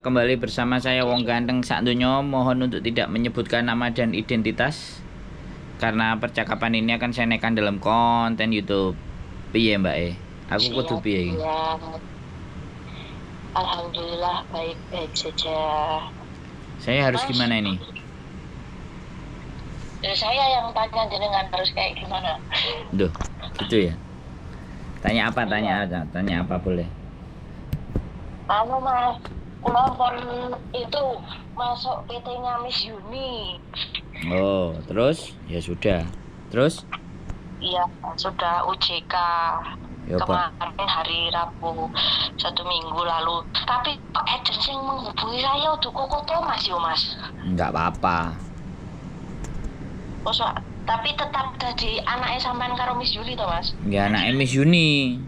Kembali bersama saya Wong Ganteng Sakdonya. Mohon untuk tidak menyebutkan nama dan identitas karena percakapan ini akan saya naikkan dalam konten YouTube. Piye Mbak Aku kudu Siap, piye? siap. Alhamdulillah baik-baik saja. Saya harus Mas, gimana ini? saya yang tanya jenengan harus kayak gimana? Duh, gitu ya. Tanya apa? Iya. Tanya apa boleh? Mas, kemampuan itu masuk PT-nya Miss Yuni. Oh, terus? Ya sudah. Terus? Iya, sudah UJK Ya Pak. kemarin hari Rabu 1 minggu lalu. Tapi agensi yang menghubungi saya udah Koko Thomas yo Mas. Enggak apa-apa. Tapi tetap jadi anaknya sampean karo Miss Yuli toh Mas? Ya anak Miss Yuni.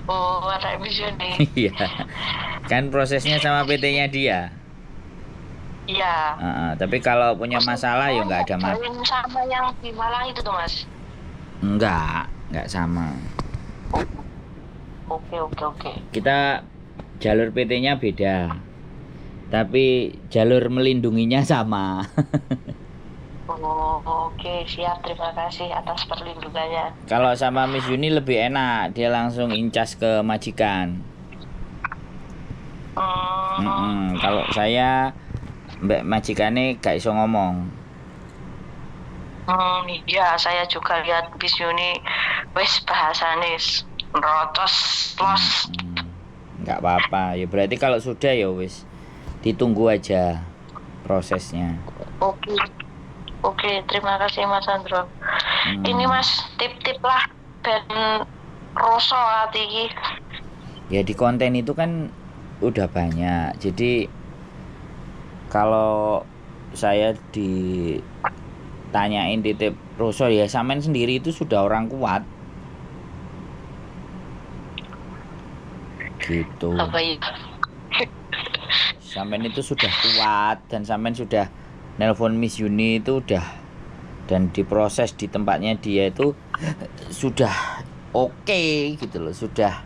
Oh, anak Miss Yuni. Iya. Kan prosesnya sama PT-nya dia. Iya. Tapi kalau punya masalah ya nggak ada masalah. Join sama yang di Malang itu tuh Mas. Enggak sama. Oke. Kita jalur PT-nya beda. Tapi jalur melindunginya sama. Oh, oke, siap. Terima kasih atas perlindungannya. Kalau sama Miss Yuni lebih enak, dia langsung incas ke majikan. Kalau saya Mbak majikannya gak iso ngomong. Iya, saya juga lihat Miss Yuni wis bahasane rotos los. Nggak apa-apa. Ya berarti kalau sudah ya wis ditunggu aja prosesnya. Oke, terima kasih Mas Andro. Ini Mas, tip-tip lah ben rasa ati iki. Ya di konten itu kan udah banyak. Jadi kalau saya ditanyain titip rasa ya sampean sendiri itu sudah orang kuat. Gitu. Apa ya? Sampean itu sudah kuat dan sampean sudah nelpon Miss Yuni itu udah dan diproses di tempatnya dia itu sudah oke gitu loh. Sudah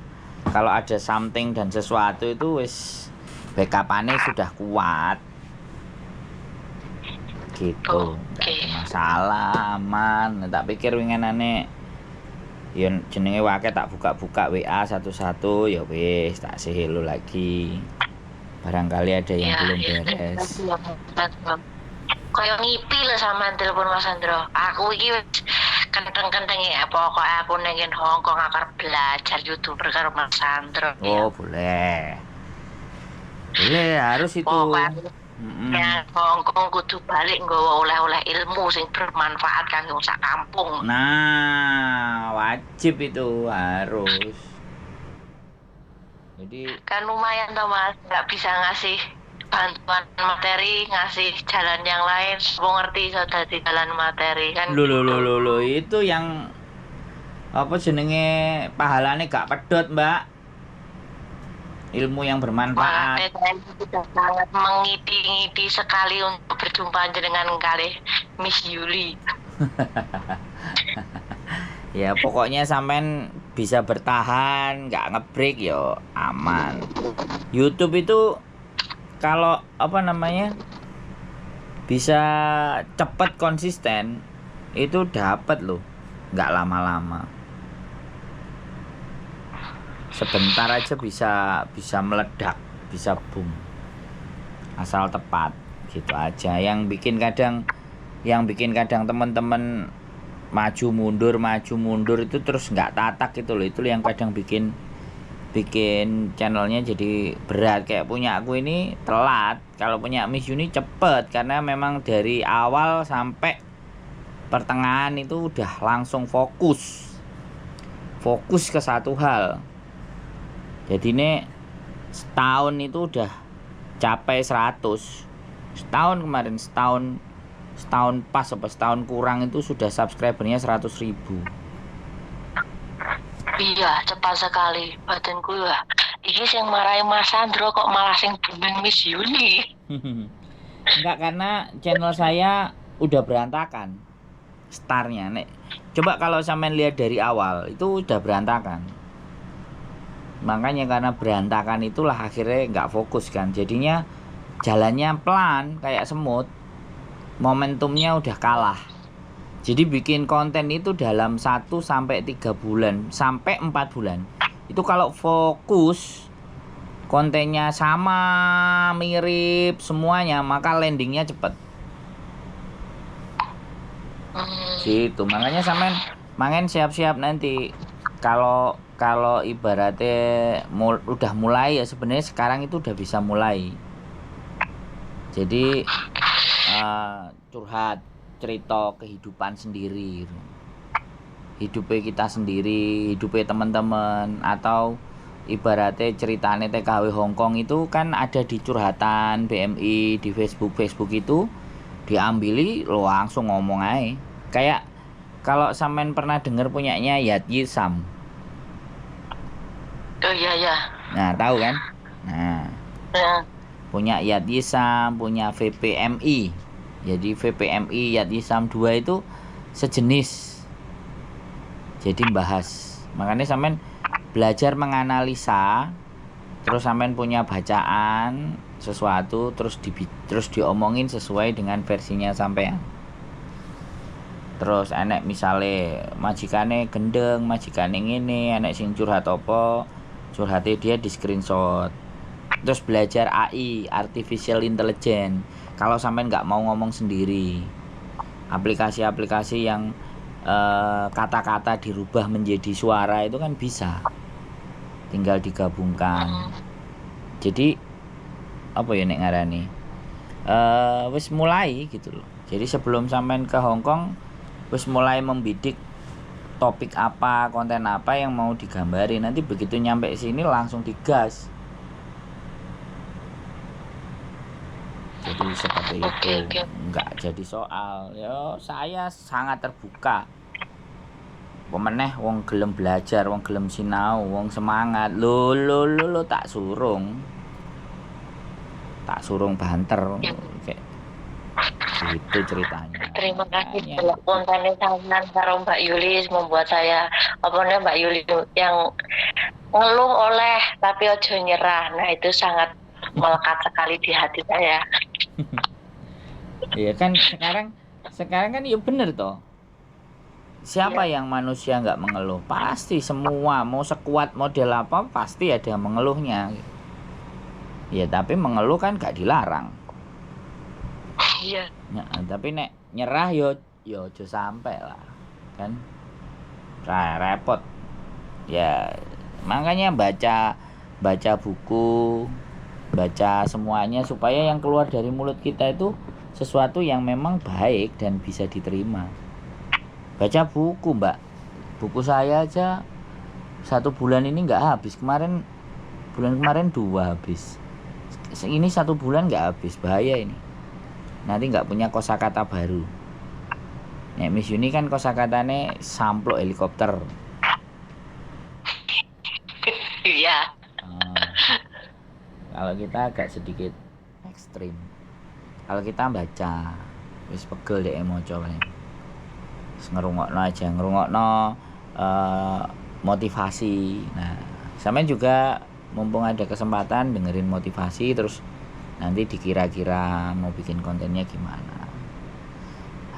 kalau ada something dan sesuatu itu wis backup-annya sudah kuat. Gitu. Enggak ada masalah, aman. Tak pikir winginane ya jenenge wae tak buka-buka WA satu-satu ya wis tak say hello lagi. Barangkali ada yang belum beres. Kayak ngipi lah sama telepon Mas Andro. Aku iki wis kenteng-kenteng ya pokoknya aku nengin Hongkong akan belajar YouTuber karo Mas Andro. Oh, boleh. Boleh, harus itu. Ya, Hongkong kudu balik nggawa oleh-oleh ilmu sing bermanfaat kanggo sak kampung. Nah, wajib itu harus. Jadi kan lumayan toh Mas, nggak bisa ngasih bantuan materi, ngasih jalan yang lain, semua ngerti sudah di jalan materi kan. Lo itu yang apa jenenge pahalane gak pedot Mbak, ilmu yang bermanfaat. Saya sudah sangat mengidi-ngidi sekali untuk berjumpa dengan kali Miss Yuli. Ya pokoknya sampean bisa bertahan, nggak ngebreak yo aman. YouTube itu kalau apa namanya bisa cepet konsisten itu dapat loh, nggak lama-lama. Sebentar aja bisa meledak, bisa boom. Asal tepat gitu aja. Yang bikin kadang teman-teman maju mundur itu terus nggak tatak gitu loh. Itu yang kadang bikin channelnya jadi berat. Kayak punya aku ini telat, kalau punya Miss Yuni cepet karena memang dari awal sampai pertengahan itu udah langsung fokus ke satu hal. Jadi ini setahun itu udah capai 100. Setahun kemarin, setahun pas apa setahun kurang itu sudah subscribernya 100.000. Iya, cepat sekali badanku ya. Ini yang marahi Mas Andro kok malah sing booming Miss Yuni. Enggak, karena channel saya udah berantakan startnya. Nek coba kalau sampean lihat dari awal itu udah berantakan. Makanya karena berantakan itulah akhirnya nggak fokus kan. Jadinya jalannya pelan kayak semut. Momentumnya udah kalah. Jadi bikin konten itu dalam 1-3 bulan sampai 4 bulan. Itu kalau fokus kontennya sama, mirip semuanya, maka landingnya cepet. Gitu. Makanya mangen siap-siap nanti kalau ibaratnya udah mulai ya, sebenarnya sekarang itu udah bisa mulai. Jadi curhat, cerita kehidupan sendiri, hidupnya kita sendiri, hidupnya teman-teman, atau ibaratnya ceritanya TKW Hongkong itu kan ada di curhatan BMI di Facebook itu diambili lo langsung ngomong aja. Kayak kalau sampean pernah dengar punyanya Yat Yisam. Oh iya. Nah, tahu kan? Nah, punya Yat Yisam, punya VPMI. Jadi VPMI Yat Yisam 2 itu sejenis. Jadi bahas. Makanya sampean belajar menganalisa, terus sampean punya bacaan sesuatu, terus diomongin sesuai dengan versinya sampean. Terus enek misale majikane gendeng, majikane ngene, enek sing curhat apa, curhate dia di screenshot. Terus belajar AI, artificial intelligence. Kalau sampean nggak mau ngomong sendiri, aplikasi-aplikasi yang kata-kata dirubah menjadi suara itu kan bisa, tinggal digabungkan. Jadi apa ya nek ngarani, wis mulai gitu loh. Jadi sebelum sampean ke Hongkong wis mulai membidik topik apa, konten apa yang mau digambari. Nanti begitu nyampe sini langsung digas. Jadi seperti itu. Enggak jadi soal. Yo saya sangat terbuka. Pemeneh wong gelem belajar, wong gelem sinau, wong semangat. Lo tak surung. Tak surung banter. Kayak itu ceritanya. Terima kasih kontennya sampean karo Mbak Yuli membuat saya Mbak Yuli yang ngeluh oleh tapi ojo nyerah. Nah, itu sangat melekat sekali di hati saya. Iya kan sekarang kan ya bener toh. Siapa yang manusia nggak mengeluh? Pasti semua, mau sekuat model apa pasti ada mengeluhnya. Ya tapi mengeluh kan gak dilarang. Iya. Ya, tapi nek nyerah yo ojo sampai lah. Kan repot. Ya makanya baca buku, baca semuanya supaya yang keluar dari mulut kita itu sesuatu yang memang baik dan bisa diterima. Baca buku, Mbak. Buku saya aja 1 bulan ini nggak habis. Bulan kemarin 2 habis. Ini 1 bulan nggak habis, bahaya ini. Nanti nggak punya kosakata baru. Nek Miss Yuni kan kosakatanya samplok helikopter. Iya. Kalau kita agak sedikit ekstrim. Kalau kita baca, wis pegel deh moco paling. Ngerungokno motivasi. Nah, sampean juga mumpung ada kesempatan dengerin motivasi, terus nanti dikira-kira mau bikin kontennya gimana.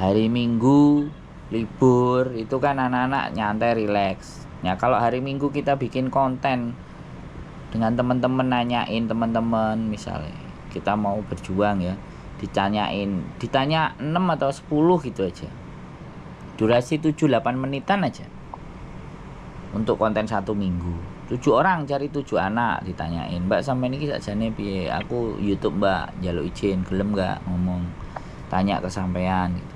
Hari Minggu libur itu kan anak-anak nyantai rileks. Ya kalau hari Minggu kita bikin konten dengan teman-teman, nanyain teman-teman misalnya kita mau berjuang ya, ditanya 6 atau 10 gitu aja. Durasi 7-8 menitan aja. Untuk konten 1 minggu. 7 orang cari 7 anak ditanyain, "Mbak sampe niki sakjane piye? Aku YouTube, Mbak, njaluk izin, gelem enggak ngomong?" Tanya ke sampean gitu.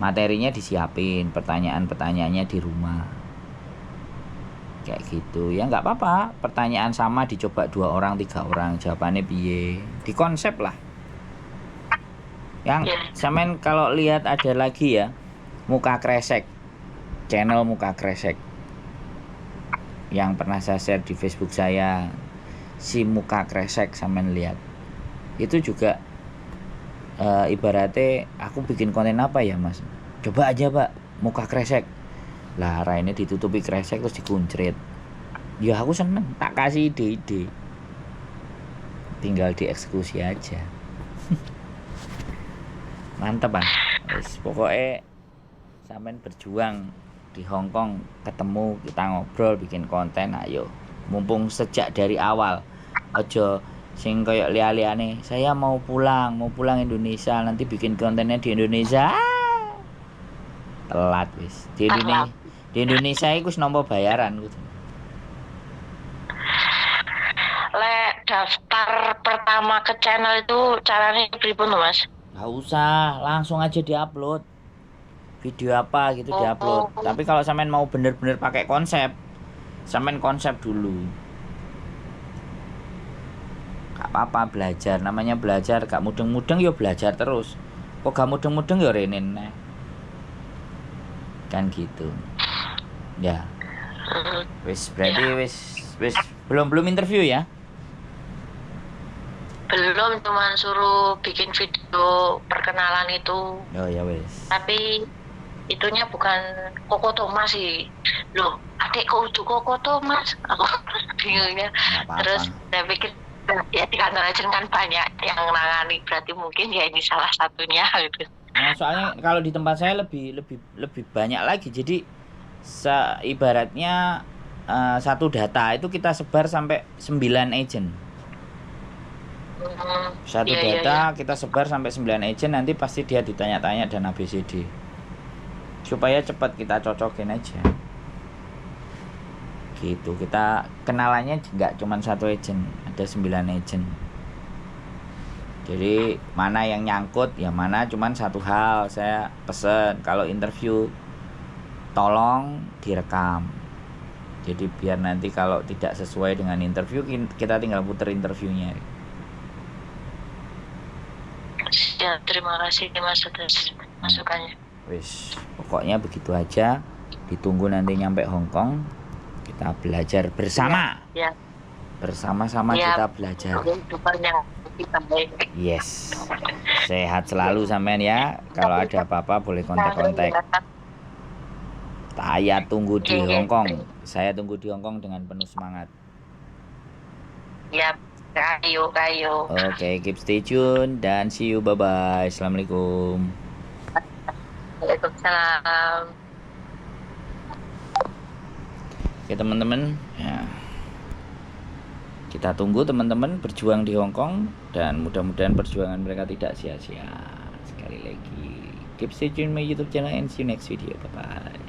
Materinya disiapin, pertanyaan-pertanyaannya di rumah. Kayak gitu. Ya enggak apa-apa, pertanyaan sama dicoba 2 orang, 3 orang, jawabannya piye? Dikonsep lah. Yang sampean kalau lihat ada lagi ya, Muka Kresek. Channel Muka Kresek. Yang pernah saya share di Facebook saya, si Muka Kresek, sampean lihat. Itu juga ibaratnya aku bikin konten apa ya, Mas? Coba aja, Pak, Muka Kresek. Lah, ini ditutupi kresek terus dikuncrit. Ya aku seneng, tak kasih ide-ide. Tinggal dieksekusi aja. Mantep Bang. Wis pokoknya sampean berjuang di Hong Kong, ketemu kita ngobrol bikin konten, ayo. Mumpung sejak dari awal. Aja sing koyo liya-liyane, saya mau pulang Indonesia, nanti bikin kontennya di Indonesia. Telat wis. Di Indonesia iku wis nampa bayaran gitu. Lek daftar pertama ke channel itu caranya pripun tuh, Mas? Gak usah, langsung aja diupload. Video apa gitu diupload. Tapi kalau sampean mau bener-bener pakai konsep, sampean konsep dulu. Gak apa-apa belajar, namanya belajar, gak mudeng-mudeng ya belajar terus. Kok gak mudeng-mudeng ya renin nah. Kan gitu. Ya. Wis berarti wis belum interview ya? Belum, cuman suruh bikin video perkenalan itu. Oh ya wis. Tapi itunya bukan Koko Thomas sih. Loh, adekku udah Koko Thomas. Aku bingungnya. Terus saya pikir ya di kantor agent kan banyak yang nangani, berarti mungkin ya ini salah satunya gitu. Nah, soalnya kalau di tempat saya lebih banyak lagi. Jadi ibaratnya satu data itu kita sebar sampai 9 agent. Satu data kita sebar sampai 9 agent, nanti pasti dia ditanya-tanya dan ABCD. Supaya cepat kita cocokin aja. Gitu, kita kenalannya nggak cuma satu agent, ada 9 agent. Jadi mana yang nyangkut, ya mana cuman satu hal saya pesen, kalau interview tolong direkam. Jadi biar nanti kalau tidak sesuai dengan interview, kita tinggal puter interviewnya. Ya, terima kasih Mas atas masukannya. Wis, pokoknya begitu aja. Ditunggu nanti nyampe Hong Kong, kita belajar bersama. Ya. Bersama-sama ya, kita belajar. Yes. Sehat selalu sampean ya. Kalau ada apa-apa boleh kontak-kontak. Saya tunggu di Hong Kong. Saya tunggu di Hong Kong dengan penuh semangat. Ya, kayu. Oke, keep stay tune dan see you, bye-bye. Assalamualaikum. Waalaikumsalam. Oke teman-teman, ya. Kita tunggu teman-teman berjuang di Hong Kong dan mudah-mudahan perjuangan mereka tidak sia-sia. Sekali lagi, keep stay tune my YouTube channel and see you next video. Bye bye.